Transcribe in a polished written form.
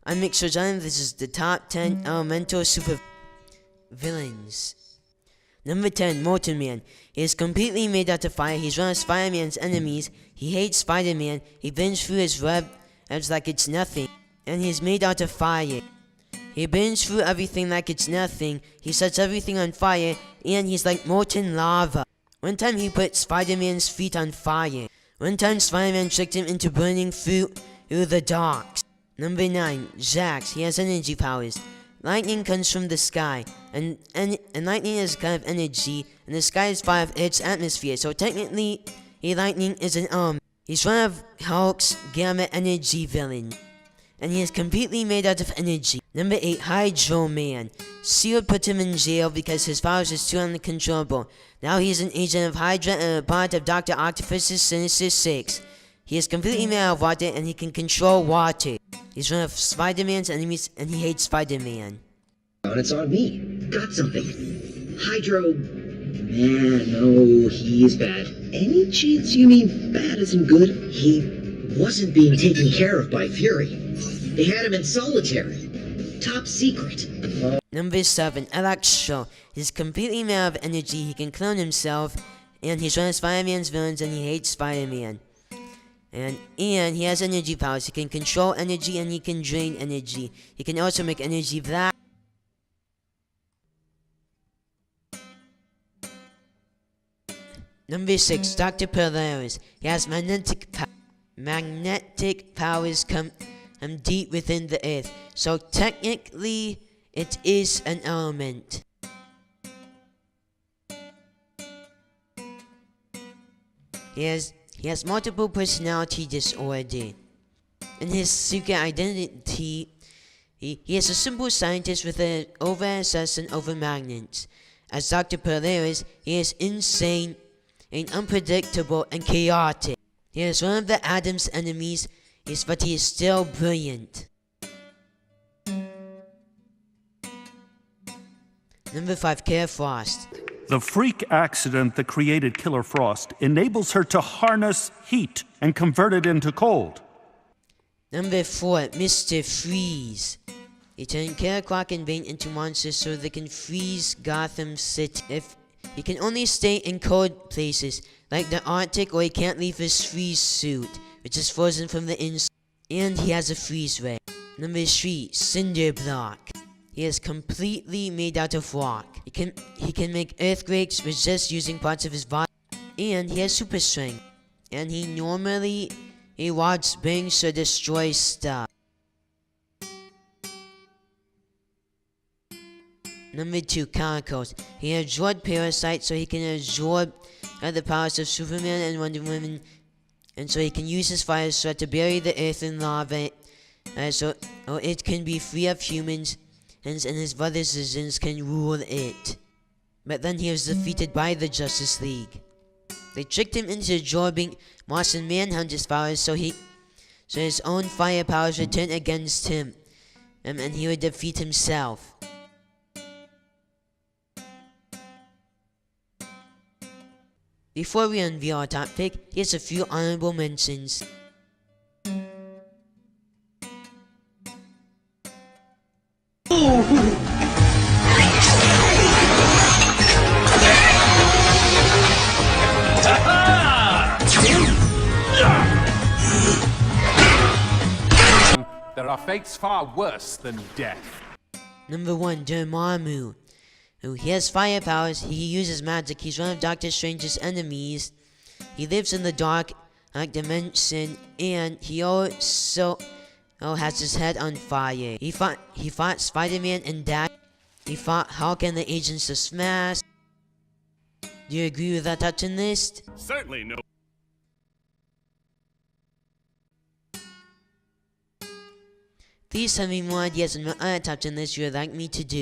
I'm Mixer John. This is the top 10 elemental super villains. Number 10, Molten Man. He is completely made out of fire. He's one of Spider-Man's enemies. He hates Spider-Man. He bends through his web as like it's nothing. And he's made out of fire. He bends through everything like it's nothing. He sets everything on fire. And he's like molten lava. One time he put Spider-Man's feet on fire. One time Spider-Man tricked him into burning through the docks. Number 9, Zax. He has energy powers. Lightning comes from the sky, and lightning is a kind of energy, and the sky is part of Earth's atmosphere, so technically, lightning is an He's one of Hulk's gamma energy villain, and he is completely made out of energy. Number 8, Hydro Man. Shield put him in jail because his powers is too uncontrollable. Now he's an agent of Hydra and a part of Dr. Octopus's Sinister Six. He is completely made out of water, and he can control water. He's one of Spider-Man's enemies, and he hates Spider-Man. It's on me. Got something. Hydro... Man, no, he's bad. Any chance you mean bad isn't good? He wasn't being taken care of by Fury. They had him in solitary. Top secret. Number 7, Electro. He's completely made out of energy, he can clone himself, and he's one of Spider-Man's villains, and he hates Spider-Man. And he has energy powers. He can control energy and he can drain energy. He can also make energy black. Number 6, Dr. Polaris. He has magnetic powers come deep within the earth. So technically, it is an element. He has multiple personality disorder. In his secret identity, he is a simple scientist with an over-obsession over magnets. As Dr. Polaris, he is insane and unpredictable and chaotic. He is one of the Atom's enemies, but he is still brilliant. Number 5, Killer Frost. The freak accident that created Killer Frost enables her to harness heat and convert it into cold. Number 4, Mr. Freeze. He turned Killer Croc and Bane into monsters so they can freeze Gotham City. He can only stay in cold places, like the Arctic, or he can't leave his freeze suit, which is frozen from the inside. And he has a freeze ray. Number 3, Cinder Block. He is completely made out of rock. He can make earthquakes with just using parts of his body. And he has super strength. And he normally watches bangs to destroy stuff. Number 2, Chemicals. He absorbed parasites so he can absorb the powers of Superman and Wonder Woman. And so he can use his fire sword to bury the earth in lava. So it can be free of humans. And his brother citizens can rule it. But then he was defeated by the Justice League. They tricked him into absorbing Martian Manhunter's powers so his own fire powers would turn against him. And he would defeat himself. Before we unveil our top pick, here's a few honorable mentions. There are fates far worse than death. Number 1, Dormammu. He has fire powers, he uses magic, he's one of Doctor Strange's enemies. He lives in the dark dimension, and he also has his head on fire. He fought Spider-Man and Dash. He fought Hulk and the Agents of Smash. Do you agree with that top 10 list? Certainly no. Please tell me more ideas on what other top 10 lists you would like me to do.